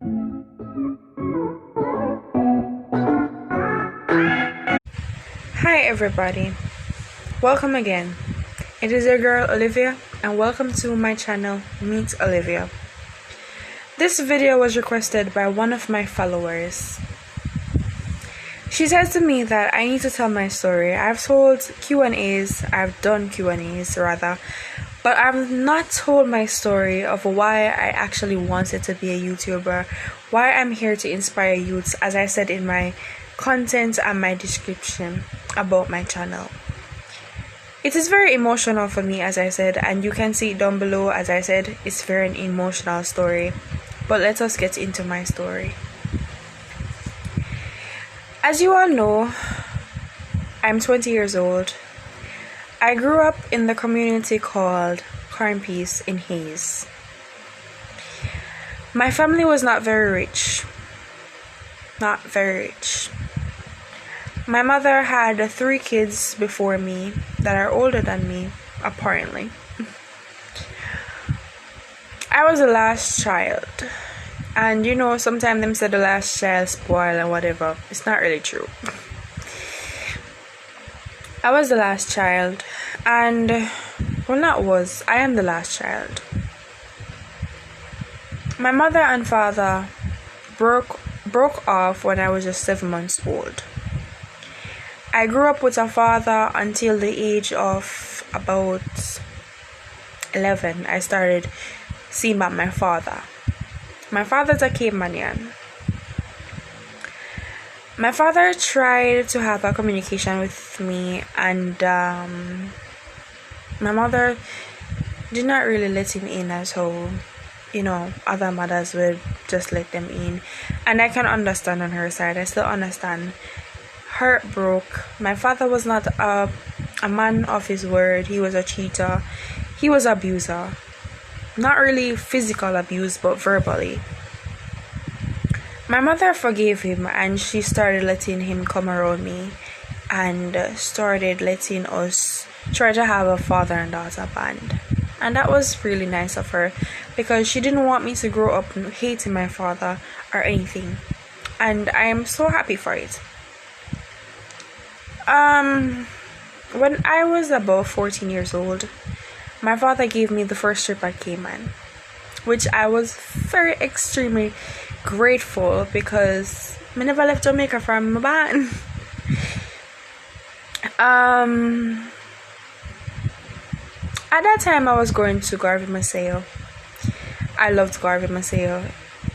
Hi everybody, welcome again. It is your girl Olivia and welcome to my channel Meet Olivia. This video was requested by one of my followers. She says to me that I need to tell my story. I've done Q&As rather, but I've not told my story of why I actually wanted to be a YouTuber, why I'm here to inspire youths, as I said in my content and my description about my channel. It is very emotional for me, as I said, and you can see it down below. As I said, it's very an emotional story, but let us get into my story. As you all know, I'm 20 years old. I grew up in the community called Corn Peace in Hayes. My family was not very rich. My mother had 3 kids before me that are older than me, apparently. I was the last child. And you know, sometimes them say the last child spoil and whatever. It's not really true. I was the last child. And, I am the last child. My mother and father broke off when I was just 7 months old. I grew up with a father until the age of about 11. I started seeing about my father. My father's a Caymanian. My father tried to have a communication with me, and my mother did not really let him in as how, other mothers would just let them in. And I can understand on her side. I still understand. Heart broke. My father was not a man of his word. He was a cheater. He was an abuser. Not really physical abuse, but verbally. My mother forgave him, and she started letting him come around me and started letting us try to have a father and daughter band. And that was really nice of her, because she didn't want me to grow up hating my father or anything. And I am so happy for it. When I was about 14 years old, my father gave me the first trip at Cayman, which I was very extremely grateful, because I never left Jamaica from my band. At that time, I was going to Garvey Maceo. I loved Garvey Maceo.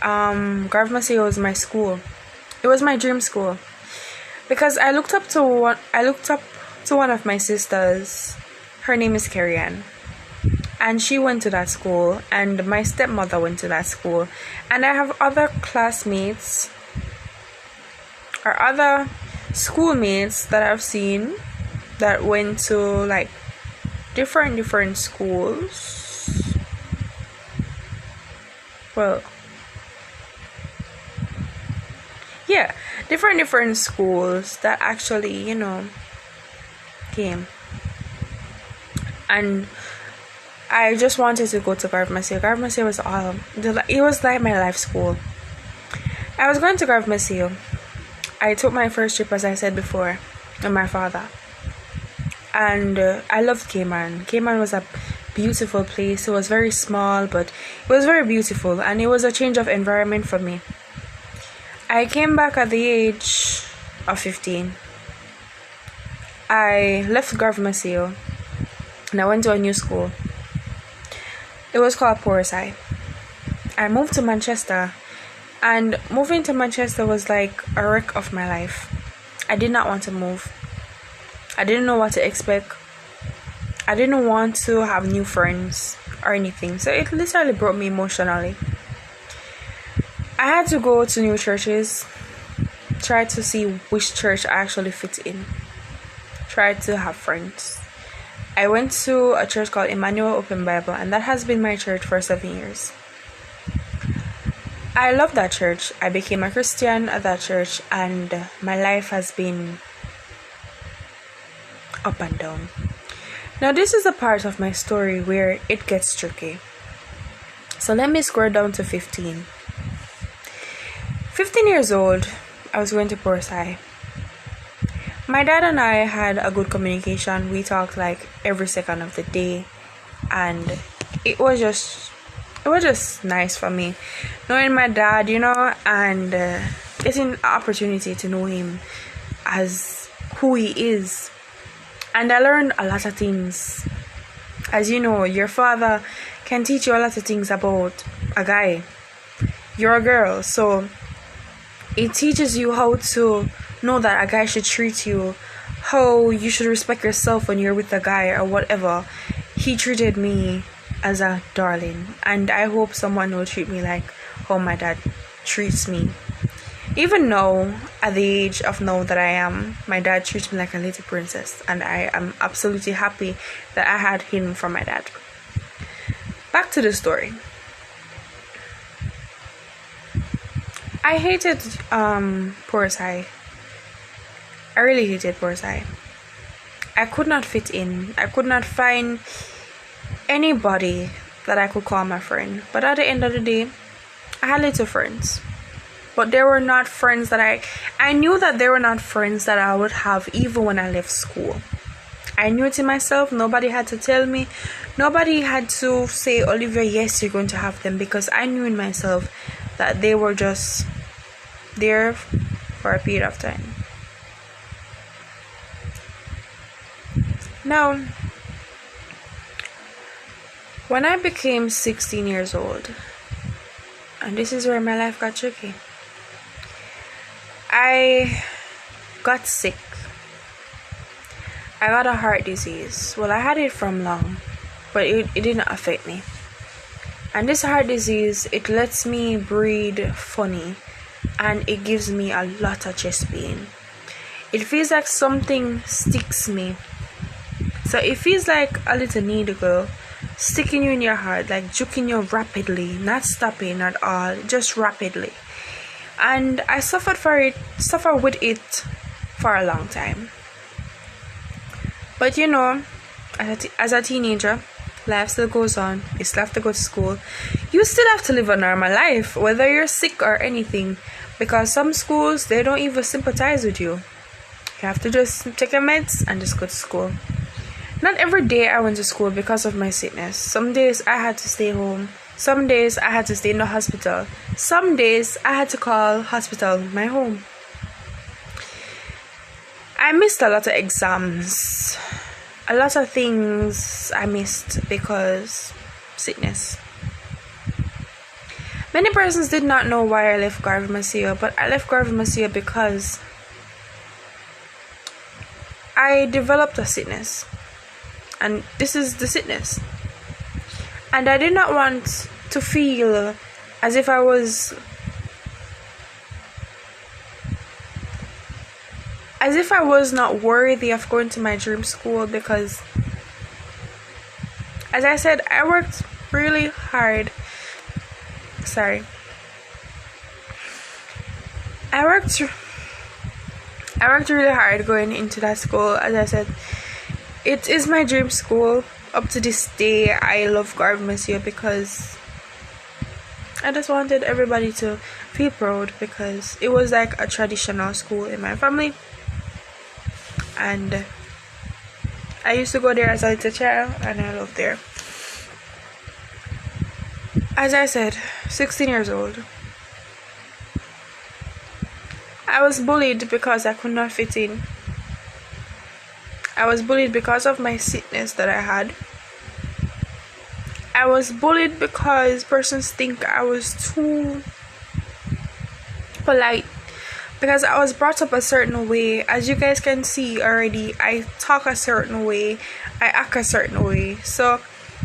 Garvey Maceo was my school. It was my dream school, because I looked up to one of my sisters. Her name is Carrie Ann, and she went to that school, and my stepmother went to that school. And I have other classmates or other schoolmates that I've seen that went to like different schools. Well, yeah, different schools that actually, came. And I just wanted to go to Garvey Maceo. Garvey Maceo was it was like my life school. I was going to Garvey Maceo. I took my first trip, as I said before, with my father. And I loved Cayman. Cayman was a beautiful place. It was very small, but it was very beautiful, and it was a change of environment for me. I came back at the age of 15. I left Garvey Maceo and I went to a new school. It was called Portside. I moved to Manchester, and moving to Manchester was like a wreck of my life. I did not want to move. I didn't know what to expect. I didn't want to have new friends or anything, so it literally broke me emotionally. I had to go to new churches, try to see which church I actually fit in, try to have friends. I went to a church called Emmanuel Open Bible, and that has been my church for 7 years. I love that church. I became a Christian at that church, and my life has been up and down. Now, this is a part of my story where it gets tricky. So let me scroll down to 15. 15 years old, I was going to Porsai. My dad and I had a good communication. We talked like every second of the day, and it was just nice for me knowing my dad, and getting an opportunity to know him as who he is. And I learned a lot of things. As you know, your father can teach you a lot of things about a guy. You're a girl, so it teaches you how to know that a guy should treat you, how you should respect yourself when you're with a guy or whatever. He treated me as a darling, and I hope someone will treat me like how my dad treats me. Even now, at the age of now that I am, my dad treats me like a little princess, and I am absolutely happy that I had him from my dad. Back to the story. I hated Porsai. I really hated Porsai. I could not fit in. I could not find anybody that I could call my friend. But at the end of the day, I had little friends. But they were not friends that I knew that they were not friends that I would have even when I left school. I knew it in myself. Nobody had to tell me. Nobody had to say, Olivia, yes, you're going to have them, because I knew in myself that they were just there for a period of time. Now, when I became 16 years old, and this is where my life got tricky, I got sick. I got a heart disease. Well, I had it from long, but it didn't affect me. And this heart disease, it lets me breathe funny, and it gives me a lot of chest pain. It feels like something sticks me. So it feels like a little needle sticking you in your heart, like juking you rapidly, not stopping at all, just rapidly. And I suffered with it for a long time. But as a teenager, life still goes on. You still have to go to school. You still have to live a normal life, whether you're sick or anything, because some schools, they don't even sympathize with you. You have to just take your meds and just go to school. Not every day I went to school because of my sickness. Some days I had to stay home. Some days I had to stay in the hospital. Some days I had to call hospital my home. I missed a lot of exams. A lot of things I missed because sickness. Many persons did not know why I left Garvey Masia, but I left Garvey Masia because I developed a sickness. And this is the sickness. And I did not want to feel as if I was not worthy of going to my dream school, because, as I said, I worked really hard. I worked really hard going into that school. As I said, it is my dream school. Up to this day, I love Garvey Masia because I just wanted everybody to feel proud, because it was like a traditional school in my family. And I used to go there as a little child, and I loved there. As I said, 16 years old. I was bullied because I could not fit in. I was bullied because of my sickness that I had. I was bullied because persons think I was too polite, because I was brought up a certain way. As you guys can see already, I talk a certain way, I act a certain way. So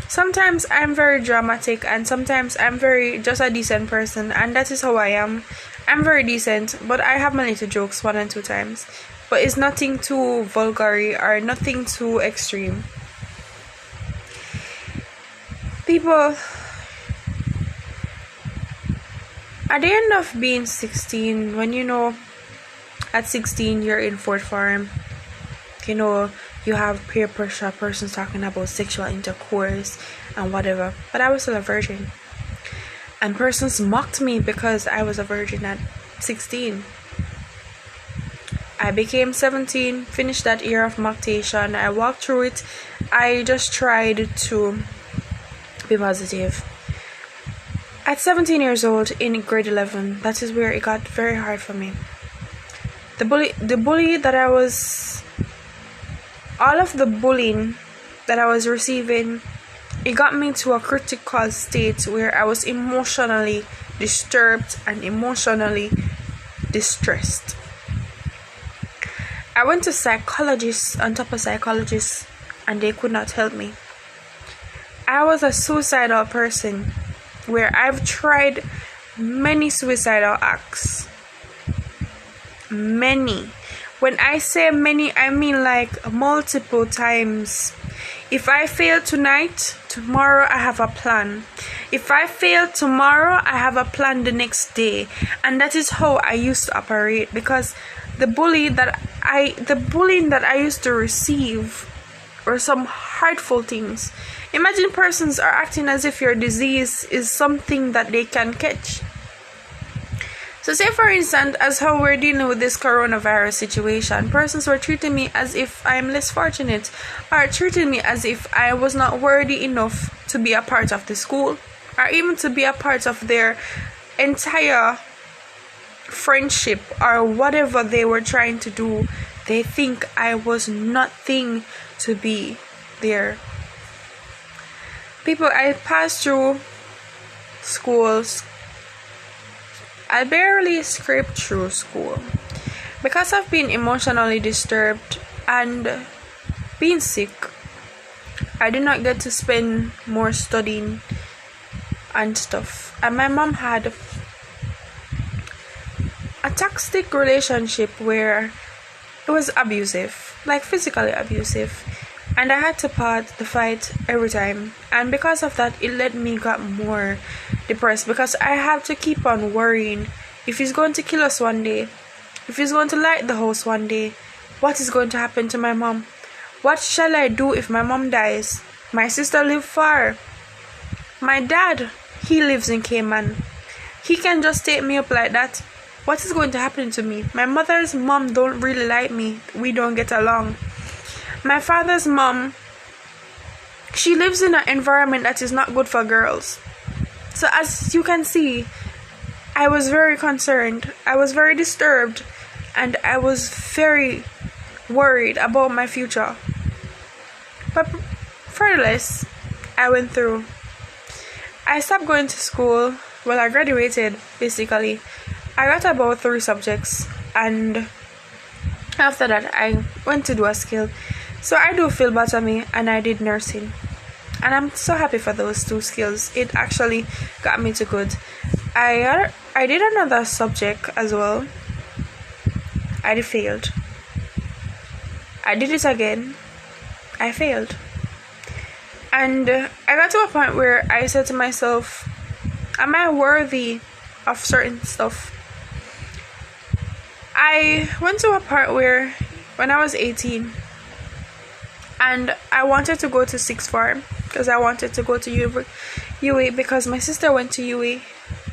sometimes I'm very dramatic, and sometimes I'm just a decent person, and that is how I am. I'm very decent, but I have my little jokes 1 and 2 times. But it's nothing too vulgar or nothing too extreme. People, at the end of being 16, when at 16 you're in fourth form, you have peer pressure, persons talking about sexual intercourse and whatever. But I was still a virgin. And persons mocked me because I was a virgin at 16. I became 17, finished that year of lactation. I walked through it. I just tried to be positive. At 17 years old in grade 11, that is where it got very hard for me. The bully that I was, all of the bullying that I was receiving, it got me to a critical state where I was emotionally disturbed and emotionally distressed. I went to psychologists on top of psychologists, and they could not help me. I was a suicidal person where I've tried many suicidal acts. Many. When I say many, I mean like multiple times. If I fail tonight, tomorrow I have a plan. If I fail tomorrow, I have a plan the next day. And that is how I used to operate, because the bullying that I used to receive were some hurtful things. Imagine persons are acting as if your disease is something that they can catch. So say for instance, as how we're dealing with this coronavirus situation, persons were treating me as if I'm less fortunate, or treating me as if I was not worthy enough to be a part of the school, or even to be a part of their entire friendship, or whatever they were trying to do. They think I was nothing to be there. People, I passed through schools. I barely scraped through school because I've been emotionally disturbed and being sick. I did not get to spend more studying and stuff. And my mom had a toxic relationship where it was abusive, like physically abusive, and I had to part the fight every time. And because of that, it let me get more depressed, because I have to keep on worrying if he's going to kill us one day, if he's going to light the house one day, what is going to happen to my mom? What shall I do if my mom dies? My sister lives far. My dad, he lives in Cayman. He can just take me up like that. What is going to happen to me? My mother's mom don't really like me. We don't get along. My father's mom, she lives in an environment that is not good for girls. So as you can see, I was very concerned. I was very disturbed. And I was very worried about my future. But furtherless, I went through. I stopped going to school. Well, I graduated, basically. I got about 3 subjects, and after that I went to do a skill. So I do feel better me, and I did nursing, and I'm so happy for those 2 skills. It actually got me to good. I did another subject as well. I failed. I did it again. I failed. And I got to a point where I said to myself, am I worthy of certain stuff? I went to a part where when I was 18 and I wanted to go to sixth form because I wanted to go to UA because my sister went to UA.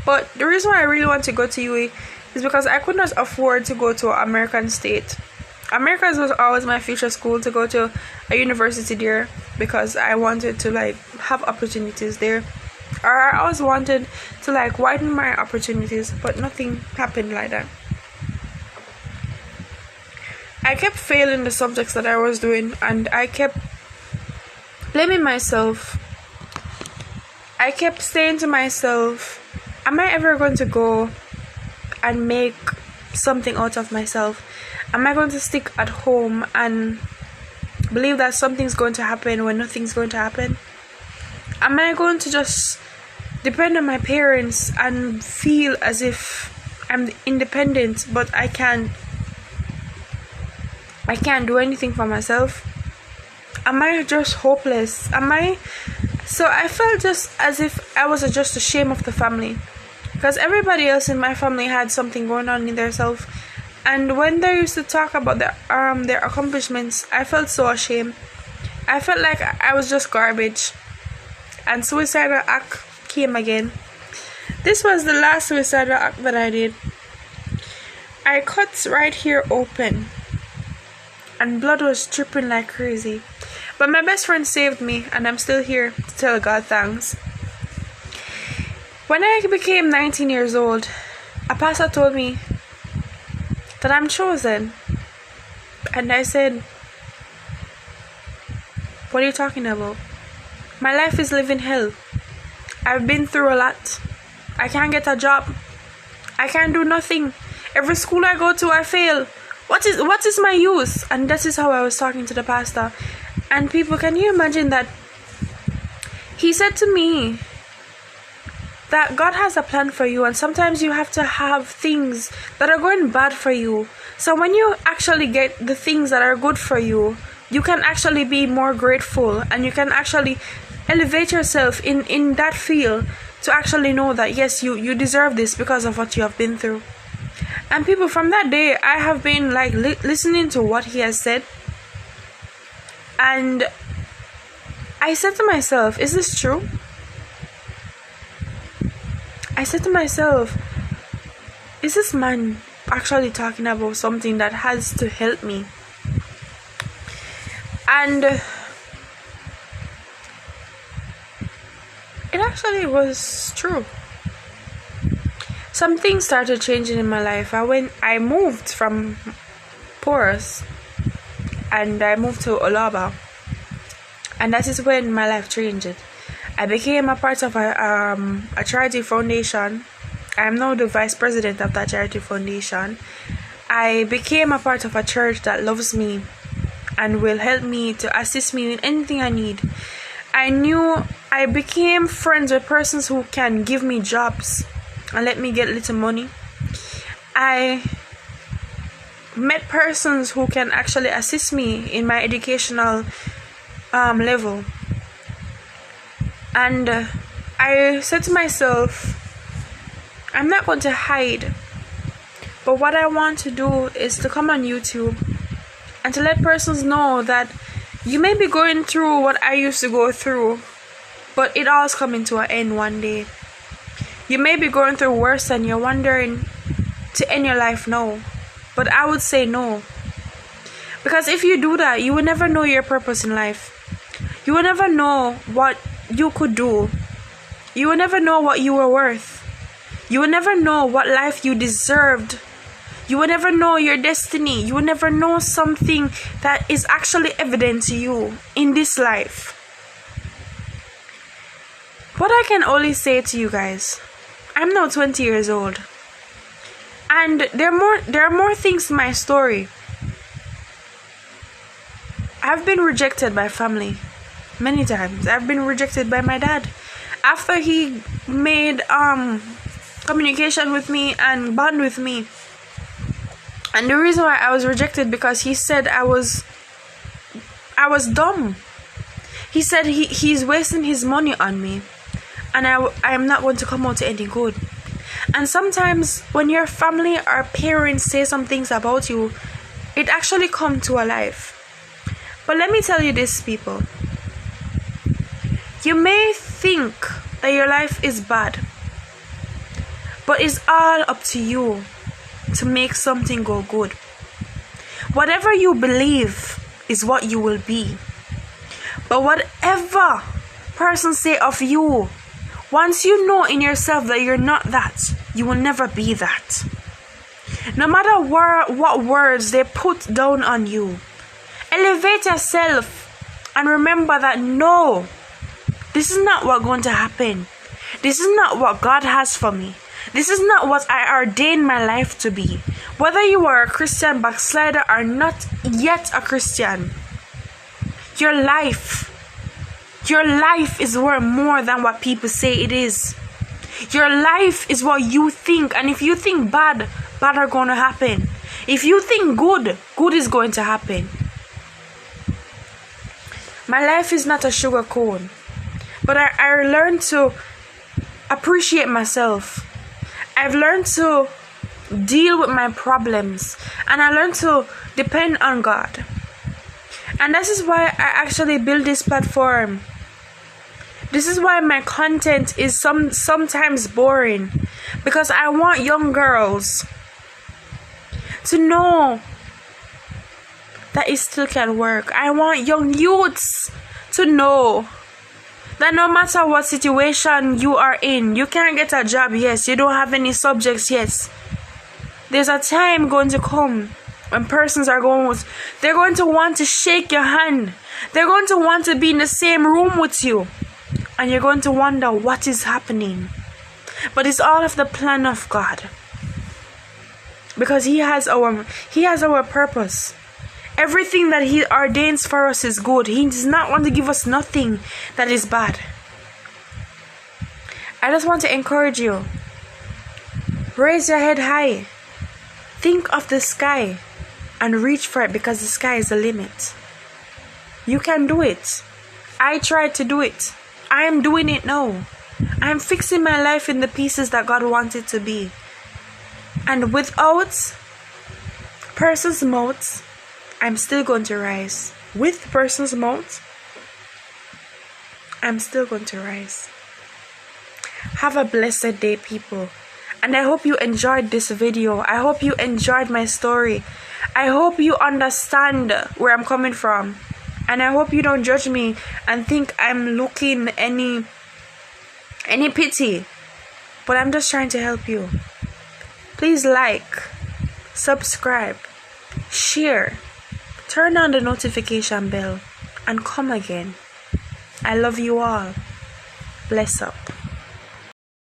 But the reason why I really want to go to UA is because I could not afford to go to American State. Americas was always my future school, to go to a university there because I wanted to have opportunities there. Or I always wanted to widen my opportunities, but nothing happened like that. I kept failing the subjects that I was doing, and I kept blaming myself. I kept saying to myself, am I ever going to go and make something out of myself? Am I going to stick at home and believe that something's going to happen when nothing's going to happen? Am I going to just depend on my parents and feel as if I'm independent, but I can't do anything for myself? Am I just hopeless? So I felt just as if I was just a shame of the family, because everybody else in my family had something going on in their self, and when they used to talk about their accomplishments, I felt so ashamed. I felt like I was just garbage, and suicidal act came again. This was the last suicidal act that I did. I cut right here open, and blood was dripping like crazy. But my best friend saved me, and I'm still here to tell God thanks. When I became 19 years old, a pastor told me that I'm chosen. And I said, what are you talking about? My life is living hell. I've been through a lot. I can't get a job. I can't do nothing. Every school I go to, I fail. What is my use? And that is how I was talking to the pastor. And people, can you imagine that? He said to me that God has a plan for you, and sometimes you have to have things that are going bad for you. So when you actually get the things that are good for you, you can actually be more grateful, and you can actually elevate yourself in that field to actually know that yes, you deserve this because of what you have been through. And people, from that day, I have been like listening to what he has said, and I said to myself, is this true? I said to myself, is this man actually talking about something that has to help me? And it actually was true. Some things started changing in my life. I moved from Porus and I moved to Olaba, and that is when my life changed. I became a part of a charity foundation. I am now the vice president of that charity foundation. I became a part of a church that loves me and will help me to assist me in anything I need. I became friends with persons who can give me jobs and let me get little money. I met persons who can actually assist me in my educational level. And I said to myself, I'm not going to hide, but what I want to do is to come on YouTube and to let persons know that you may be going through what I used to go through, but it all's coming to an end one day. You may be going through worse and you're wondering to end your life now, but I would say no. Because if you do that, you will never know your purpose in life. You will never know what you could do. You will never know what you were worth. You will never know what life you deserved. You will never know your destiny. You will never know something that is actually evident to you in this life. What I can only say to you guys, I'm now 20 years old, and there are more things in my story. I've been rejected by family many times. I've been rejected by my dad after he made communication with me and bond with me. And the reason why I was rejected because he said I was dumb. He said he's wasting his money on me, and I am not going to come out to any good. And sometimes when your family or parents say some things about you, it actually comes to life. But let me tell you this, people. You may think that your life is bad, but it's all up to you to make something go good. Whatever you believe is what you will be. But whatever persons say of you, once you know in yourself that you're not that, you will never be that. No matter what words they put down on you, elevate yourself and remember that no, this is not what's going to happen. This is not what God has for me. This is not what I ordained my life to be. Whether you are a Christian backslider or not yet a Christian, your life is worth more than what people say it is. Your life is what you think, and if you think bad are going to happen. If you think good is going to happen. My life is not a sugar cone, but I learned to appreciate myself. I've learned to deal with my problems, and I learned to depend on God. And this is why I actually build this platform. This is why my content is sometimes boring, because I want young girls to know that it still can work. I want young youths to know that no matter what situation you are in, you can't get a job, yes, you don't have any subjects, yes. There's a time going to come when persons are they're going to want to shake your hand. They're going to want to be in the same room with you. And you're going to wonder what is happening. But it's all of the plan of God. Because He has our purpose. Everything that He ordains for us is good. He does not want to give us nothing that is bad. I just want to encourage you. Raise your head high. Think of the sky and reach for it, because the sky is the limit. You can do it. I tried to do it. I am doing it now. I am fixing my life in the pieces that God wanted to be. And without person's mouths, I'm still going to rise. With person's mouth, I'm still going to rise. Have a blessed day, people. And I hope you enjoyed this video. I hope you enjoyed my story. I hope you understand where I'm coming from. And I hope you don't judge me and think I'm looking any pity. But I'm just trying to help you. Please like, subscribe, share, turn on the notification bell, and come again. I love you all. Bless up.